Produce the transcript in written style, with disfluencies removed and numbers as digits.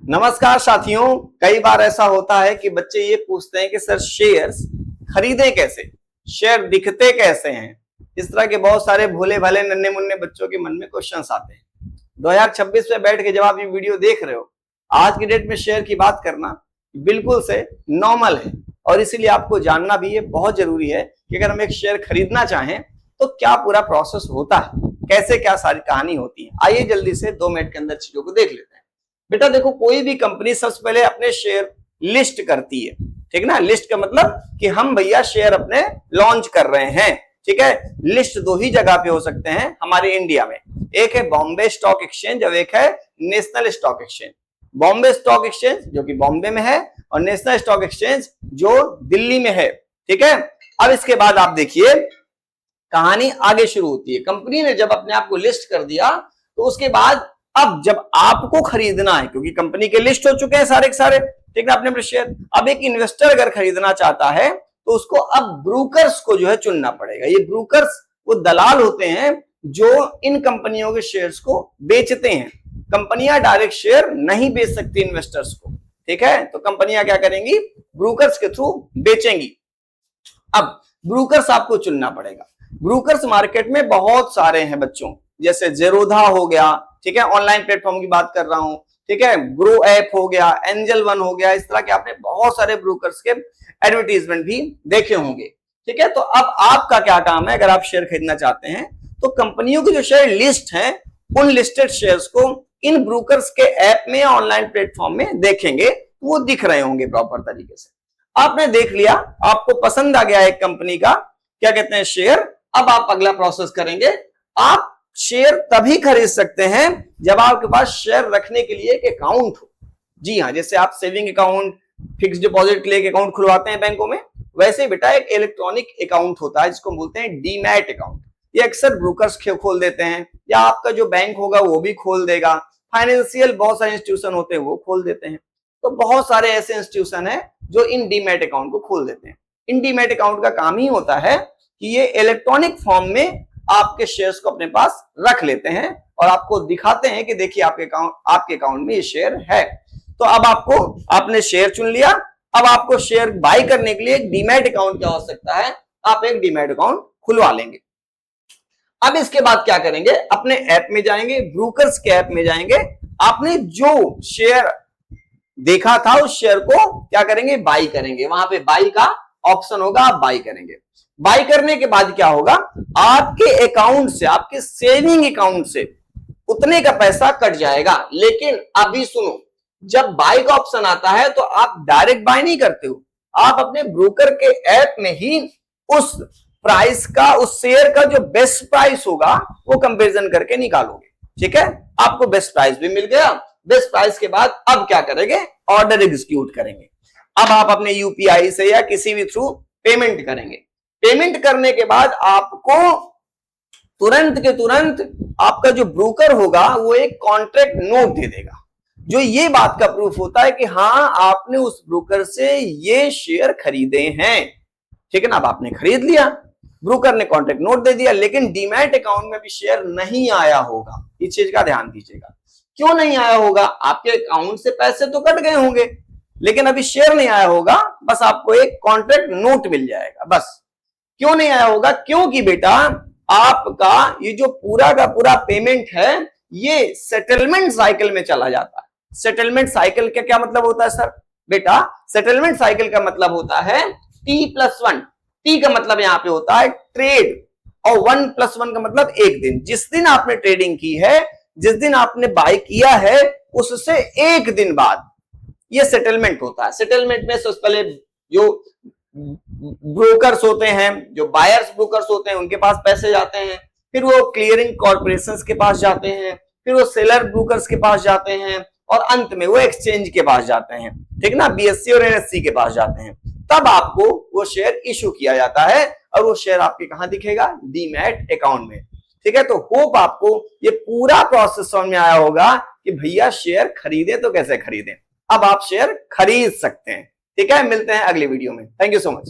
नमस्कार साथियों। कई बार ऐसा होता है कि बच्चे ये पूछते हैं कि सर शेयर्स खरीदें कैसे, शेयर दिखते कैसे हैं। इस तरह के बहुत सारे भोले भाले नन्हे मुन्ने बच्चों के मन में क्वेश्चंस आते हैं। 2026 में बैठ के जब आप ये वीडियो देख रहे हो, आज की डेट में शेयर की बात करना बिल्कुल से नॉर्मल है और इसीलिए आपको जानना भी ये बहुत जरूरी है कि अगर हम एक शेयर खरीदना चाहें तो क्या पूरा प्रोसेस होता है, कैसे क्या सारी कहानी होती है। आइए जल्दी से 2 मिनट के अंदर चीजों को देख लेते हैं। बेटा देखो, कोई भी कंपनी सबसे पहले अपने शेयर लिस्ट करती है, ठीक ना। लिस्ट का मतलब कि हम भैया शेयर अपने लॉन्च कर रहे हैं, ठीक है। लिस्ट 2 ही जगह पे हो सकते हैं हमारे इंडिया में, एक है बॉम्बे स्टॉक एक्सचेंज और एक है national stock exchange. Bombay stock exchange जो कि बॉम्बे में है और नेशनल स्टॉक एक्सचेंज जो दिल्ली में है, ठीक है। अब इसके बाद आप देखिए कहानी आगे शुरू होती है। कंपनी ने जब अपने आप को लिस्ट कर दिया तो उसके बाद अब जब आपको खरीदना है, क्योंकि कंपनी के लिस्ट हो चुके हैं सारे के सारे, ठीक है, अपने शेयर। अब एक इन्वेस्टर अगर खरीदना चाहता है तो उसको अब ब्रोकर्स को जो है चुनना पड़ेगा। ये ब्रोकर्स वो दलाल होते हैं जो इन कंपनियों के शेयर्स को बेचते हैं। कंपनियां डायरेक्ट शेयर नहीं बेच सकती इन्वेस्टर्स को, ठीक है। तो कंपनियां क्या करेंगी, ब्रोकर्स के थ्रू बेचेंगी। अब ब्रोकर्स आपको चुनना पड़ेगा। ब्रोकर्स मार्केट में बहुत सारे हैं बच्चों, जैसे जेरोधा हो गया, ठीक है, ऑनलाइन प्लेटफॉर्म की बात कर रहा हूं, ठीक है, ग्रो ऐप हो गया, एंजल वन हो गया। इस तरह के आपने बहुत सारे ब्रोकर्स के एडवर्टीजमेंट भी देखे होंगे, ठीक है। तो अब आपका क्या काम है, अगर आप शेयर खरीदना चाहते हैं तो कंपनियों की जो शेयर लिस्ट है उन लिस्टेड शेयर्स को इन ब्रोकर्स के ऐप में या ऑनलाइन प्लेटफॉर्म में देखेंगे, वो दिख रहे होंगे प्रॉपर तरीके से। आपने देख लिया, आपको पसंद आ गया एक कंपनी का क्या कहते हैं शेयर। अब आप अगला प्रोसेस करेंगे। आप शेयर तभी खरीद सकते हैं जब आपके पास शेयर रखने के लिए एक अकाउंट हो। जी हाँ, जैसे आप सेविंग अकाउंट, फिक्स डिपॉजिट के लिए एक अकाउंट खुलवाते हैं बैंकों में, वैसे बेटा एक इलेक्ट्रॉनिक अकाउंट होता है जिसको बोलते हैं डीमैट अकाउंट। ये अक्सर ब्रोकर्स खोल देते हैं या आपका जो बैंक होगा वो भी खोल देगा। फाइनेंशियल बहुत सारे इंस्टीट्यूशन होते हैं वो खोल देते हैं। तो बहुत सारे ऐसे इंस्टीट्यूशन है जो इन डीमैट अकाउंट को खोल देते हैं। इन डीमैट अकाउंट का काम ही होता है कि ये इलेक्ट्रॉनिक फॉर्म में आपके शेयर्स को अपने पास रख लेते हैं और आपको दिखाते हैं कि देखिए आपके अकाउंट में ये शेयर है। तो अब आपने शेयर चुन लिया। अब आपको शेयर बाय करने के लिए एक डीमैट अकाउंट की आवश्यकता है। आप एक डीमैट अकाउंट खुलवा लेंगे। अब इसके बाद क्या करेंगे, अपने ऐप में जाएंगे, ब्रोकर्स के ऐप में जाएंगे। आपने जो शेयर देखा था उस शेयर को क्या करेंगे, बाई करेंगे। वहां पे बाई का ऑप्शन होगा, आप बाई करेंगे। बाई करने के बाद क्या होगा, आपके अकाउंट से, आपके सेविंग अकाउंट से उतने का पैसा कट जाएगा। लेकिन अभी सुनो, जब बाई का ऑप्शन आता है तो आप डायरेक्ट बाय नहीं करते हो, आप अपने ब्रोकर के ऐप में ही उस प्राइस का, उस शेयर का जो बेस्ट प्राइस होगा वो कंपैरिजन करके निकालोगे, ठीक है। आपको बेस्ट प्राइस भी मिल गया। बेस्ट प्राइस के बाद अब क्या करेंगे, ऑर्डर एग्जीक्यूट करेंगे। अब आप अपने यूपीआई से या किसी भी थ्रू पेमेंट करेंगे। पेमेंट करने के बाद आपको तुरंत के तुरंत आपका जो ब्रोकर होगा वो एक कॉन्ट्रैक्ट नोट दे देगा, जो ये बात का प्रूफ होता है कि हाँ आपने उस ब्रोकर से ये शेयर खरीदे हैं, ठीक है ना। अब आपने खरीद लिया, ब्रोकर ने कॉन्ट्रैक्ट नोट दे दिया, लेकिन डीमैट अकाउंट में भी शेयर नहीं आया होगा। इस चीज का ध्यान दीजिएगा। क्यों नहीं आया होगा, आपके अकाउंट से पैसे तो कट गए होंगे लेकिन अभी शेयर नहीं आया होगा। बस आपको एक कॉन्ट्रैक्ट नोट मिल जाएगा, बस। क्यों नहीं आया होगा, क्योंकि बेटा आपका ये जो पूरा का पूरा पेमेंट है ये सेटलमेंट साइकिल में चला जाता है। सेटलमेंट साइकिल का क्या मतलब होता है सर? बेटा सेटलमेंट साइकिल का मतलब होता है T+1। T का मतलब यहां पे होता है ट्रेड और 1+1 का मतलब एक दिन। जिस दिन आपने ट्रेडिंग की है, जिस दिन आपने बाय किया है, उससे एक दिन बाद ये सेटलमेंट होता है। सेटलमेंट में सबसे पहले जो ब्रोकर्स होते हैं, जो बायर्स ब्रोकर्स होते हैं, उनके पास पैसे जाते हैं, फिर वो क्लियरिंग कॉर्पोरेशंस के पास जाते हैं, फिर वो सेलर ब्रोकर्स के पास जाते हैं और अंत में वो एक्सचेंज के पास जाते हैं, ठीक ना, बीएससी और एनएससी के पास जाते हैं। तब आपको वो शेयर इशू किया जाता है और वो शेयर आपके कहां दिखेगा, डीमैट अकाउंट में, ठीक है। तो होप आपको ये पूरा प्रोसेस समझ में आया होगा कि भैया शेयर खरीदे तो कैसे खरीदें। अब आप शेयर खरीद सकते हैं, ठीक है। मिलते हैं अगली वीडियो में। Thank you so much.